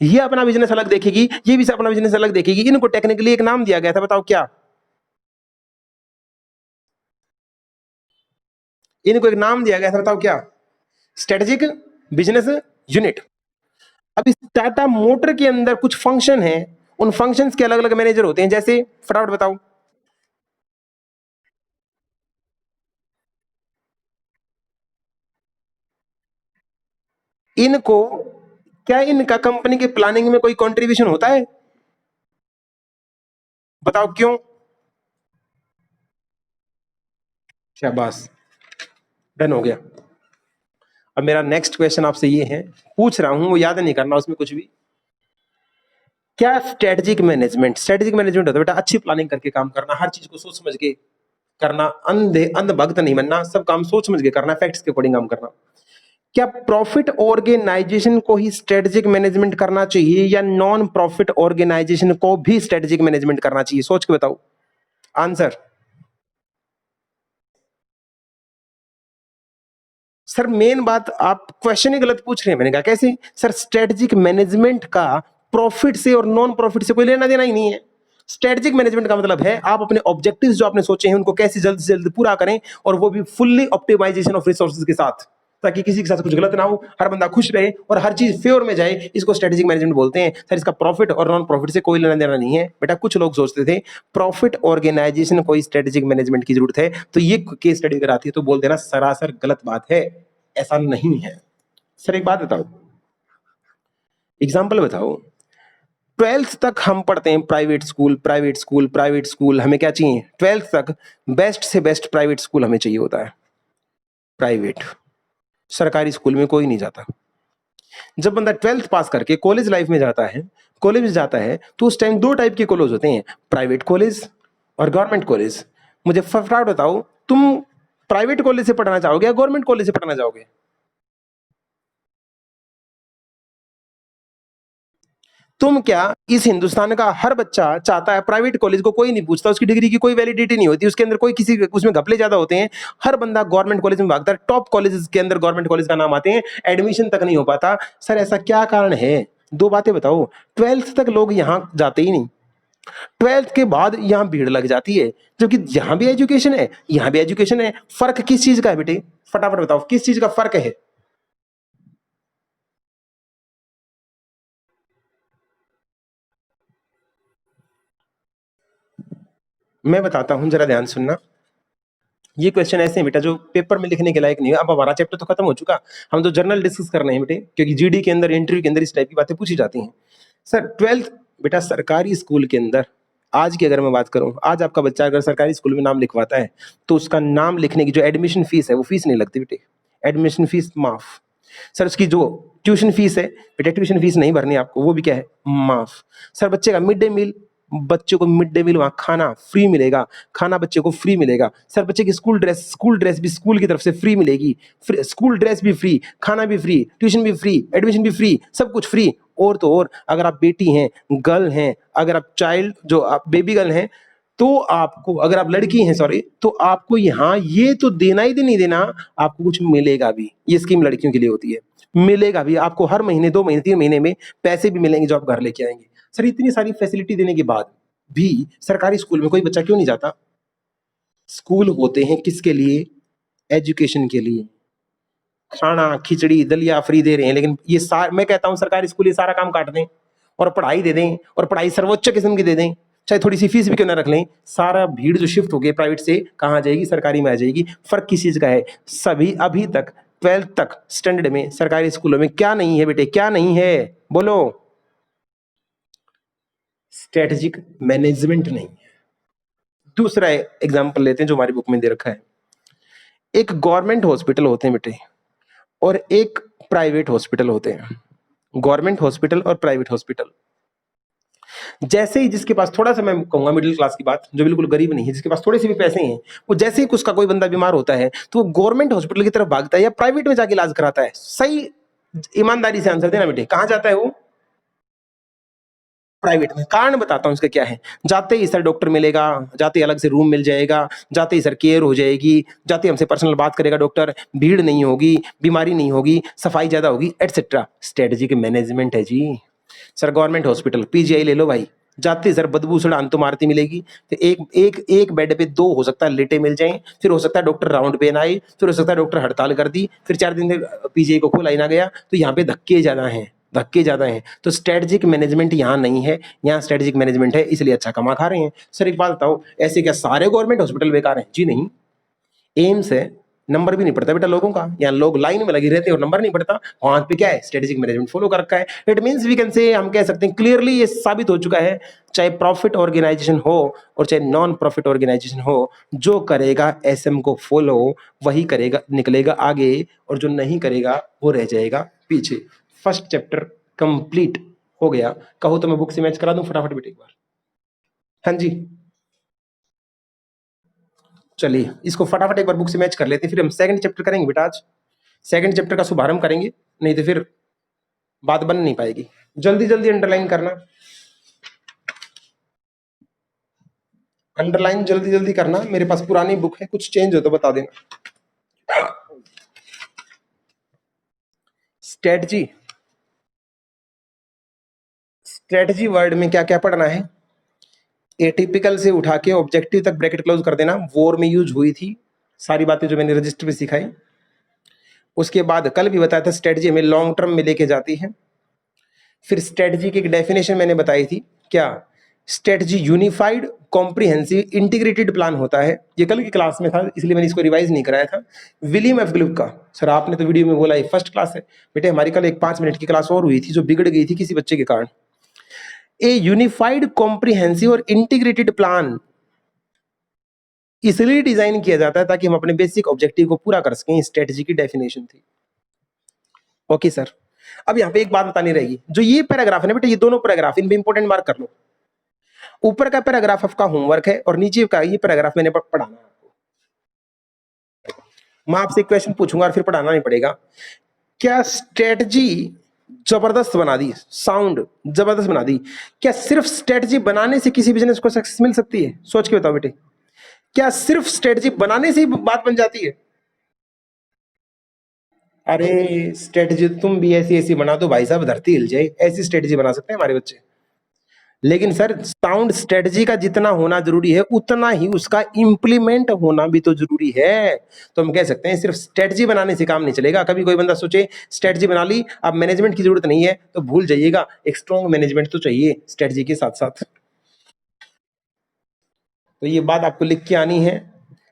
ये अपना बिजनेस अलग देखेगी, ये भी अपना बिजनेस अलग देखेगी। इनको टेक्निकली एक नाम दिया गया था, बताओ क्या? इनको एक नाम दिया गया था, बताओ क्या? Strategic business unit. अब इस टाटा मोटर के अंदर कुछ फंक्शन है, उन फंक्शंस के अलग अलग मैनेजर होते हैं, जैसे फटाफट बताओ। इनको, क्या इनका कंपनी के प्लानिंग में कोई कंट्रीब्यूशन होता है? बताओ क्यों? शाबाश, डन हो गया। अब मेरा नेक्स्ट क्वेश्चन आपसे ये है, पूछ रहा हूं, वो याद नहीं करना उसमें कुछ भी। क्या स्ट्रेटेजिक मैनेजमेंट, स्ट्रेटेजिक मैनेजमेंट होता है बेटा अच्छी प्लानिंग करके काम करना, हर चीज को सोच समझ के करना, अंधे अंधभक्त नहीं बनना, सब काम सोच समझ के करना, फैक्ट्स के अकॉर्डिंग काम करना। क्या प्रॉफिट ऑर्गेनाइजेशन को ही स्ट्रेटेजिक मैनेजमेंट करना चाहिए या नॉन प्रॉफिट ऑर्गेनाइजेशन को भी स्ट्रेटेजिक मैनेजमेंट करना चाहिए? सोच के बताओ आंसर। सर मेन बात आप क्वेश्चन ही गलत पूछ रहे हैं। मैंने कहा कैसे? सर स्ट्रेटेजिक मैनेजमेंट का प्रॉफिट से और नॉन प्रॉफिट से कोई लेना देना ही नहीं है। स्ट्रेटेजिक मैनेजमेंट का मतलब है आप अपने ऑब्जेक्टिव्स जो आपने सोचे हैं उनको कैसे जल्द से जल्द पूरा करें, और वो भी फुल्ली ऑप्टिमाइजेशन ऑफ रिसोर्सेज के साथ, ताकि किसी के साथ कुछ गलत ना हो, हर बंदा खुश रहे और हर चीज फेवर में जाए। इसको स्ट्रेटेजिक मैनेजमेंट बोलते हैं। सर इसका प्रॉफिट और नॉन प्रॉफिट से कोई लेना देना नहीं है बेटा। कुछ लोग सोचते थे प्रॉफिट ऑर्गेनाइजेशन को स्ट्रेटेजिक मैनेजमेंट की जरूरत है, तो ये केस स्टडी कराती है, तो बोल देना सरासर गलत बात है, ऐसा नहीं है। सर एक बात बताओ, एग्जाम्पल बताओ। ट्वेल्थ तक हम पढ़ते हैं private school, private school, private school. हमें क्या चाहिए? ट्वेल्थ तक बेस्ट से बेस्ट प्राइवेट स्कूल हमें चाहिए होता है, प्राइवेट। सरकारी स्कूल में कोई नहीं जाता। जब बंदा ट्वेल्थ पास करके कॉलेज लाइफ में जाता है, कॉलेज जाता है, तो उस टाइम दो टाइप के कॉलेज होते हैं, प्राइवेट कॉलेज और गवर्नमेंट कॉलेज। मुझे फटाफट बताओ, तुम प्राइवेट कॉलेज से पढ़ना चाहोगे या गवर्नमेंट कॉलेज से पढ़ना चाहोगे? तुम क्या, इस हिंदुस्तान का हर बच्चा चाहता है प्राइवेट कॉलेज को कोई नहीं पूछता, उसकी डिग्री की कोई वैलिडिटी नहीं होती, उसके अंदर कोई किसी उसमें घपले ज्यादा होते हैं। हर बंदा गवर्नमेंट कॉलेज में भागता है, टॉप कॉलेज के अंदर गवर्नमेंट कॉलेज का नाम आते हैं, एडमिशन तक नहीं हो पाता। सर ऐसा क्या कारण है? दो बातें बताओ। ट्वेल्थ तक लोग यहाँ जाते ही नहीं, ट्वेल्थ के बाद यहाँ भीड़ लग जाती है, जबकि यहाँ भी एजुकेशन है, यहाँ भी एजुकेशन है। फर्क किस चीज का है बेटे? फटाफट बताओ किस चीज का फर्क है? मैं बताता हूं, जरा ध्यान सुनना। ये क्वेश्चन ऐसे हैं बेटा जो पेपर में लिखने के लायक नहीं है। अब हमारा चैप्टर तो खत्म हो चुका, हम तो जर्नल डिस्कस कर रहे हैं बेटे, क्योंकि जीडी के अंदर, इंटरव्यू के अंदर इस टाइप की बातें पूछी जाती हैं। सर ट्वेल्थ बेटा सरकारी स्कूल के अंदर, आज की अगर मैं बात करूं, आज आपका बच्चा अगर सरकारी स्कूल में नाम लिखवाता है, तो उसका नाम लिखने की जो एडमिशन फीस है वो फीस नहीं लगती बेटे, एडमिशन फीस माफ। सर उसकी जो ट्यूशन फीस है बेटा, ट्यूशन फीस नहीं भरनी आपको, वो भी क्या है? माफ। सर बच्चे का मिड डे मील, बच्चों को मिड डे मील वहां खाना फ्री मिलेगा, खाना बच्चे को फ्री मिलेगा। सर बच्चे की स्कूल ड्रेस, स्कूल ड्रेस भी स्कूल की तरफ से फ्री मिलेगी, स्कूल ड्रेस भी फ्री, खाना भी फ्री, ट्यूशन भी फ्री, एडमिशन भी फ्री, सब कुछ फ्री। और तो और अगर आप बेटी हैं, गर्ल हैं, अगर आप चाइल्ड जो आप बेबी गर्ल हैं, तो आपको, अगर आप लड़की हैं सॉरी, तो आपको यहाँ ये तो देना ही नहीं देना, आपको कुछ मिलेगा भी। ये स्कीम लड़कियों के लिए होती है, मिलेगा भी आपको, हर महीने 2 महीने 3 महीने में पैसे भी मिलेंगे जो आप घर लेके आएंगे। सर इतनी सारी फैसिलिटी देने के बाद भी सरकारी स्कूल में कोई बच्चा क्यों नहीं जाता? स्कूल होते हैं किसके लिए? एजुकेशन के लिए। खाना खिचड़ी दलिया फ्री दे रहे हैं, लेकिन ये मैं कहता हूं सरकारी स्कूल ये सारा काम काट दें और पढ़ाई दे दें, और पढ़ाई सर्वोच्च किस्म की दे दें, चाहे थोड़ी सी फीस भी क्यों ना रख लें। सारा भीड़ जो शिफ्ट हो गई प्राइवेट से कहाँ आ जाएगी? सरकारी में आ जाएगी। फर्क किस चीज का है? सभी अभी तक ट्वेल्थ तक स्टैंडर्ड में सरकारी स्कूलों में क्या नहीं है बेटे? क्या नहीं है? बोलो। स्ट्रेटेजिक मैनेजमेंट नहीं है। दूसरा एग्जाम्पल लेते हैं जो हमारी बुक में दे रखा है। एक गवर्नमेंट हॉस्पिटल होते हैं बेटे, और एक प्राइवेट हॉस्पिटल होते हैं। गवर्नमेंट हॉस्पिटल और प्राइवेट हॉस्पिटल। जैसे ही जिसके पास थोड़ा सा, मैं कहूंगा मिडिल क्लास की बात, जो बिल्कुल गरीब नहीं है, जिसके पास थोड़े से भी पैसे हैं, वो जैसे ही उसका कोई बंदा बीमार होता है तो वो गवर्नमेंट हॉस्पिटल की तरफ भागता है या प्राइवेट में जाके इलाज कराता है। सही ईमानदारी से आंसर देना बेटे, कहां जाता है वो? प्राइवेट में। कारण बताता हूँ इसका क्या है। जाते ही सर डॉक्टर मिलेगा, जाते ही अलग से रूम मिल जाएगा, जाते ही सर केयर हो जाएगी, जाते ही हमसे पर्सनल बात करेगा डॉक्टर, भीड़ नहीं होगी, बीमारी नहीं होगी, सफाई ज्यादा होगी, एटसेट्रा। स्ट्रेटेजिक मैनेजमेंट है जी। सर गवर्नमेंट हॉस्पिटल पीजीआई ले लो भाई, जाते ही सर बदबू सड़ान तो मारती मिलेगी, तो एक बेड पे दो हो सकता है लेटे मिल जाएं, फिर हो सकता है डॉक्टर राउंड पे ना आए, फिर हो सकता है डॉक्टर हड़ताल कर दी, फिर 4 दिन तक पीजीआई को खोला ही ना गया, तो यहाँ पे धक्के ज्यादा हैं। तो स्ट्रेटेजिक मैनेजमेंट यहाँ नहीं है, यहाँ स्ट्रेटेजिक मैनेजमेंट है, इसलिए अच्छा कमा खा रहे हैं। सर एक बात बताओ, ऐसे क्या सारे गवर्नमेंट हॉस्पिटल बेकार हैं? जी नहीं। एम्स है, नंबर भी नहीं पड़ता बेटा लोगों का, यहाँ लोग लाइन में लगे रहते हैं और नंबर नहीं पड़ता, वहां पे क्या है, स्ट्रेटेजिक मैनेजमेंट फॉलो कर रखा है। It means we can say, हम कह सकते हैं क्लियरली, ये साबित हो चुका है, चाहे प्रॉफिट ऑर्गेनाइजेशन हो और चाहे नॉन प्रॉफिट ऑर्गेनाइजेशन हो, जो करेगा एसएम को फॉलो वही करेगा, निकलेगा आगे, और जो नहीं करेगा वो रह जाएगा पीछे। फर्स्ट चैप्टर कंप्लीट हो गया। कहो तो मैं बुक से मैच करा दूं फटाफट बेटे एक बार? हाँ जी, चलिए इसको फटाफट एक बार बुक से मैच कर लेते हैं, फिर हम सेकंड चैप्टर करेंगे बेटा। आज सेकंड चैप्टर का शुभारंभ करेंगे, नहीं तो फिर बात बन नहीं पाएगी। जल्दी जल्दी अंडरलाइन करना, अंडरलाइन जल्दी जल्दी करना। मेरे पास पुरानी बुक है, कुछ चेंज हो तो बता देना। स्ट्रेटजी, स्ट्रेटजी वर्ड में क्या क्या पढ़ना है? एटिपिकल से उठा के ऑब्जेक्टिव तक ब्रैकेट क्लोज कर देना। वॉर में यूज हुई थी सारी बातें जो मैंने रजिस्टर पे सिखाई। उसके बाद कल भी बताया था स्ट्रेटजी हमें लॉन्ग टर्म में लेके जाती है। फिर स्ट्रेटजी की एक डेफिनेशन मैंने बताई थी, क्या? Strategy unified comprehensive integrated plan होता है। ये कल की क्लास में था, इसलिए मैंने इसको रिवाइज नहीं कराया था। विलियम एफ ग्लिब का, सर आपने तो वीडियो में बोला ये फर्स्ट क्लास है बेटे, हमारी कल एक 5 मिनट की क्लास और हुई थी जो बिगड़ गई थी किसी बच्चे के कारण। ए यूनिफाइड कॉम्प्रिहेंसिव और इंटीग्रेटेड प्लान इसलिए डिजाइन किया जाता है ताकि हम अपने बेसिक ऑब्जेक्टिव को पूरा कर सकें। स्ट्रेटजी की डेफिनेशन थी। ओके सर, अब यहाँ पे एक बात बतानी रहेगी, जो ये पैराग्राफ है ना बेटा, ये दोनों पैराग्राफ इन पे इंपोर्टेंट मार्क कर लो। ऊपर का पैराग्राफ आपका होमवर्क है और नीचे का ये पैराग्राफ मैंने पढ़ाना है आपको। मैं आपसे क्वेश्चन पूछूंगा और फिर पढ़ाना नहीं पड़ेगा। क्या स्ट्रेटजी जबरदस्त बना दी, साउंड जबरदस्त बना दी, क्या सिर्फ स्ट्रेटजी बनाने से किसी बिजनेस को सक्सेस मिल सकती है? सोच के बताओ बेटे, क्या सिर्फ स्ट्रेटजी बनाने से ही बात बन जाती है? अरे स्ट्रेटजी तुम भी ऐसी ऐसी बना दो भाई साहब, धरती हिल जाए, ऐसी स्ट्रेटजी बना सकते हैं हमारे बच्चे। लेकिन सर साउंड स्ट्रेटजी का जितना होना जरूरी है उतना ही उसका इंप्लीमेंट होना भी तो जरूरी है। तो हम कह सकते हैं सिर्फ स्ट्रेटजी बनाने से काम नहीं चलेगा। कभी कोई बंदा सोचे स्ट्रेटजी बना ली, अब मैनेजमेंट की जरूरत नहीं है, तो भूल जाइएगा, एक स्ट्रॉन्ग मैनेजमेंट तो चाहिए स्ट्रेटजी के साथ साथ। तो ये बात आपको लिख के आनी है,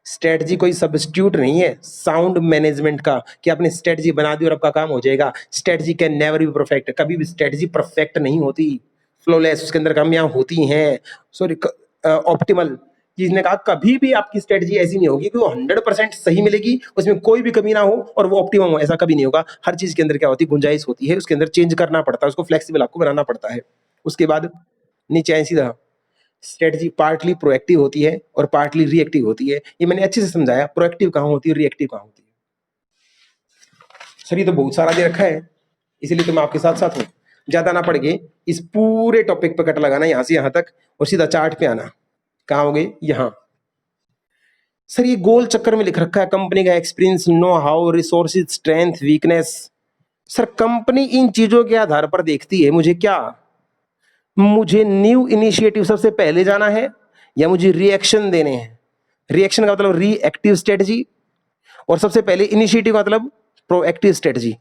स्ट्रेटजी कोई सब्स्टिट्यूट नहीं है साउंड मैनेजमेंट का, कि आपने स्ट्रेटजी बना दी और आपका काम हो जाएगा। Strategy can never be perfect, कभी भी स्ट्रेटजी परफेक्ट नहीं होती, फ्लॉलेस, उसके अंदर कमियां होती हैं, सॉरी ऑप्टिमल। जिसने कहा कभी भी आपकी स्ट्रेटजी ऐसी नहीं होगी कि वो 100% सही मिलेगी, उसमें कोई भी कमी ना हो और वो ऑप्टिमम हो, ऐसा कभी नहीं होगा। हर चीज के अंदर क्या होती है, गुंजाइश होती है, उसके अंदर चेंज करना पड़ता है, उसको फ्लेक्सिबल आपको बनाना पड़ता है। उसके बाद नीचे आए सीधा, स्ट्रेटजी पार्टली प्रोएक्टिव होती है और पार्टली रिएक्टिव होती है। ये मैंने अच्छे से समझाया, प्रोएक्टिव कहाँ होती है, रिएक्टिव कहाँ होती है। सर ये तो बहुत सारा दे रखा है, इसीलिए तो मैं आपके साथ साथ हूँ। ज्यादा ना पड़ गए, इस पूरे टॉपिक पे कट लगाना यहाँ से यहाँ तक और सीधा चार्ट पे आना। कहाँ हो गए, यहाँ। सर ये गोल चक्कर में लिख रखा है कंपनी का experience, know how, resources, strength, weakness. Sir company इन चीजों के आधार पर देखती है मुझे क्या, मुझे न्यू इनिशिएटिव सबसे पहले जाना है या मुझे रिएक्शन देने हैं। रिएक्शन का मतलब रिएक्टिव स्ट्रेटजी, और सबसे पहले इनिशिएटिव का मतलब प्रोएक्टिव स्ट्रेटजी।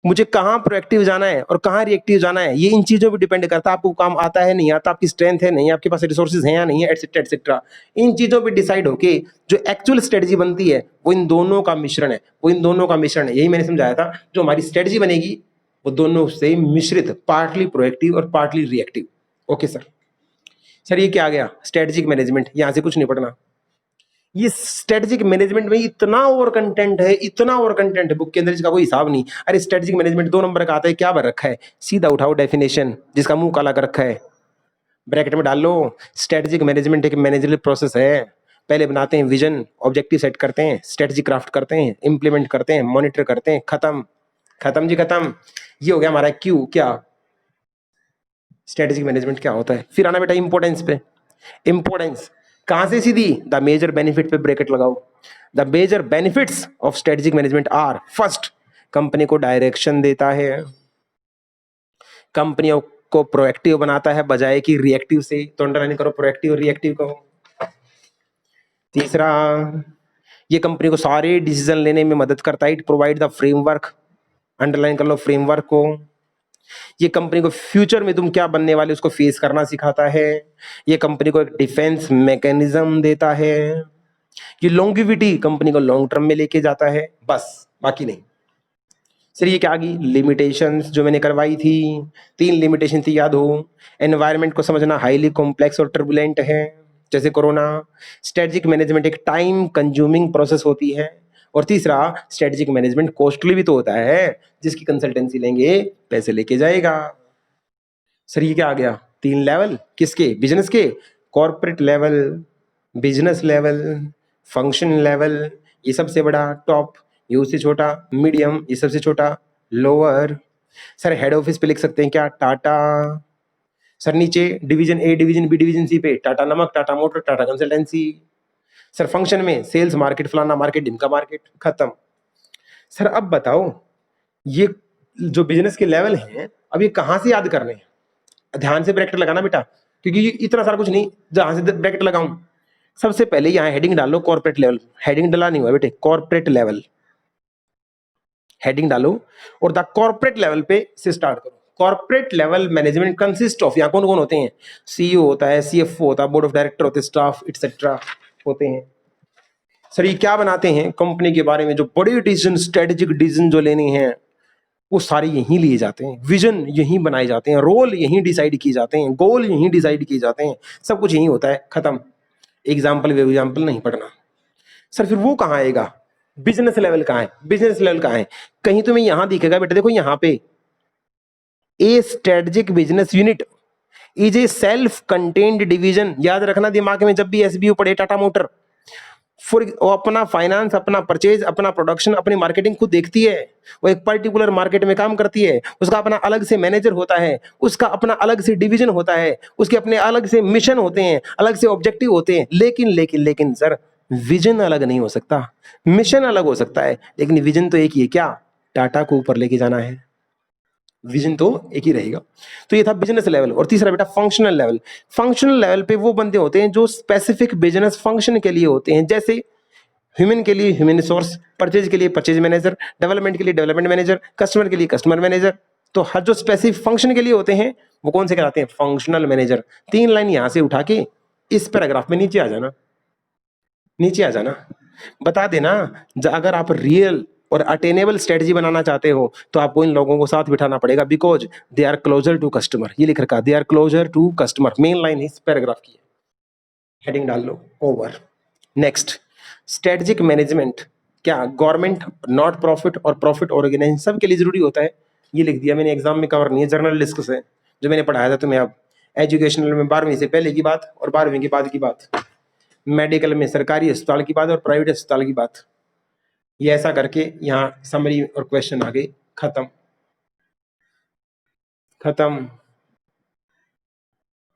मुझे कहाँ प्रोएक्टिव जाना है और कहाँ रिएक्टिव जाना है, ये इन चीजों पर डिपेंड करता है। आपको काम आता है नहीं आता, आपकी स्ट्रेंथ है नहीं, आपके पास रिसोर्सेज हैं या नहीं है, एटसेट्रा एटसेट्रा। इन चीजों पर डिसाइड होके जो एक्चुअल स्ट्रेटजी बनती है वो इन दोनों का मिश्रण है, वो इन दोनों का मिश्रण है। यही मैंने समझाया था, जो हमारी स्ट्रेटजी बनेगी वो दोनों से मिश्रित, पार्टली प्रोएक्टिव और partly reactive. Okay sir. Sir ये क्या आ गया, स्ट्रेटेजिक मैनेजमेंट, यहां से कुछ नहीं पढ़ना। ये स्ट्रेटेजिक मैनेजमेंट में इतना और कंटेंट है, इतना और कंटेंट है बुक के अंदर, इसका कोई हिसाब नहीं। अरे स्ट्रेटेजिक मैनेजमेंट 2 नंबर का आता है, क्या भर रखा है, सीधा उठाओ डेफिनेशन, जिसका मुंह काला कर रखा है। ब्रैकेट में डाल लो। स्ट्रेटेजिक मैनेजमेंट एक मैनेजरियल प्रोसेस है। पहले बनाते हैं विजन, ऑब्जेक्टिव सेट करते हैं, स्ट्रेटजी क्राफ्ट करते हैं, इंप्लीमेंट करते हैं, मॉनिटर करते हैं, खत्म। खत्म जी खत्म। ये हो गया हमारा क्यू। क्या स्ट्रेटेजिक मैनेजमेंट क्या होता है। फिर आना बेटा इंपॉर्टेंस पे। इंपॉर्टेंस कहां से सीधी, द मेजर बेनिफिट पे ब्रैकेट लगाओ। The major benefits of strategic management are, first, company को डायरेक्शन देता है, कंपनियों को प्रोएक्टिव बनाता है बजाय कि रिएक्टिव से। तो अंडरलाइन करो प्रोएक्टिव रिएक्टिव को। तीसरा, ये कंपनी को सारे डिसीजन लेने में मदद करता है। It provide the framework, underline कर लो फ्रेमवर्क को। ये कंपनी को फ्यूचर में तुम क्या बनने वाले उसको फेस करना सिखाता है। ये कंपनी को एक डिफेंस मैकेनिज्म देता है। ये लॉन्गिविटी कंपनी को लॉन्ग टर्म में लेके जाता है, बस बाकी नहीं। सर ये क्या आ गई, लिमिटेशंस जो मैंने करवाई थी। 3 लिमिटेशन थी, याद हो। एनवायरनमेंट को समझना हाईली कॉम्प्लेक्स और टर्बुलेंट है, जैसे कोरोना। स्ट्रेटेजिक मैनेजमेंट एक टाइम कंज्यूमिंग प्रोसेस होती है। और तीसरा, स्ट्रेटेजिक मैनेजमेंट कॉस्टली भी तो होता है, जिसकी कंसल्टेंसी लेंगे पैसे लेके जाएगा। सर ये क्या आ गया, 3 लेवल किसके, बिजनेस के। Corporate level, business level, function level. ये सबसे बड़ा टॉप, ये उससे छोटा मीडियम, ये सबसे छोटा लोअर। सर हेड ऑफिस पे लिख सकते हैं क्या, टाटा। सर नीचे division A, division B, division C पे टाटा नमक, Tata motor, Tata consultancy. Sir function में सेल्स मार्केट, फलाना मार्केट, ढिमका मार्केट, खत्म। सर अब बताओ, ये जो बिजनेस के लेवल हैं, अब ये कहां से याद करने हैं। ध्यान से ब्रैकेट लगाना बेटा, क्योंकि ये इतना सारा कुछ नहीं जहां से ब्रैकेट लगाऊं। सबसे पहले यहाँ हेडिंग डालो कॉर्पोरेट लेवल। हेडिंग डाला नहीं हुआ बेटे, कॉर्पोरेट लेवल हेडिंग डालो, और द कॉर्पोरेट लेवल पे से स्टार्ट करो। Corporate level management consist of, यहाँ कौन कौन होते हैं, सीईओ होता है, सीएफओ होता है, बोर्ड ऑफ डायरेक्टर होते हैं, स्टाफ एटसेट्रा होते हैं। सर ये क्या बनाते हैं, कंपनी के बारे में जो बड़े डिसीजन, स्ट्रेटेजिक डिसीजन जो लेने हैं, वो सारे यहीं लिए जाते हैं। विजन यहीं बनाए जाते हैं, रोल यहीं डिसाइड किए जाते हैं, गोल यहीं डिसाइड किए जाते हैं, सब कुछ यहीं होता है, खत्म। एग्जाम्पल वे एग्जाम्पल नहीं पढ़ना। सर फिर वो कहाँ आएगा, बिजनेस लेवल कहाँ है, बिजनेस लेवल कहाँ है। कहीं तुम्हें यहां दिखेगा बेटा, देखो यहाँ पे, ए strategic business unit is a self contained division. याद रखना दिमाग में, जब भी एसबीयू पढ़े, टाटा मोटर फॉर, वो अपना फाइनेंस, अपना परचेज, अपना प्रोडक्शन, अपनी मार्केटिंग खुद देखती है। वो एक पर्टिकुलर मार्केट में काम करती है, उसका अपना अलग से मैनेजर होता है, उसका अपना अलग से डिवीजन होता है, उसके अपने अलग से मिशन होते हैं, अलग से ऑब्जेक्टिव होते हैं। लेकिन लेकिन लेकिन सर, विजन अलग नहीं हो सकता, मिशन अलग हो सकता है, लेकिन विजन तो एक ही है। क्या, टाटा को ऊपर लेके जाना है, विजन तो एक ही रहेगा। तो ये था बिजनेस लेवल। और तीसरा बेटा फंक्शनल लेवल। फंक्शनल लेवल पे वो बंदे होते हैं जो स्पेसिफिक बिजनेस फंक्शन के लिए होते हैं, जैसे ह्यूमन के लिए ह्यूमन रिसोर्स, परचेज के लिए परचेज मैनेजर, डेवलपमेंट के लिए डेवलपमेंट मैनेजर, कस्टमर के लिए कस्टमर मैनेजर। तो हर जो स्पेसिफिक फंक्शन के लिए होते हैं, वो कौन से कहलाते हैं, फंक्शनल मैनेजर। 3 लाइन यहां से उठा के इस पैराग्राफ में नीचे आ जाना, नीचे आ जाना, बता देना। अगर आप रियल और अटेनेबल स्ट्रेटजी बनाना चाहते हो, तो आपको इन लोगों को साथ बिठाना पड़ेगा, because they are closer to customer. ये लिख रखा, they are closer to customer, main line इस पैराग्राफ की है। हेडिंग डाल लो, ओवर। नेक्स्ट, स्ट्रेटेजिक मैनेजमेंट क्या, गवर्नमेंट, नॉट प्रॉफिट और प्रॉफिट ऑर्गेनाइजेशन सबके लिए जरूरी होता है। ये लिख दिया मैंने, एग्जाम में कवर नहीं है, जर्नल डिस्कस है जो मैंने पढ़ाया था तुम्हें। अब एजुकेशनल में 12वीं से पहले की बात और 12वीं के बाद की बात, मेडिकल में सरकारी अस्पताल की बात और प्राइवेट अस्पताल की बात। ये ऐसा करके यहाँ समरी और क्वेश्चन आ गए, खत्म खत्म।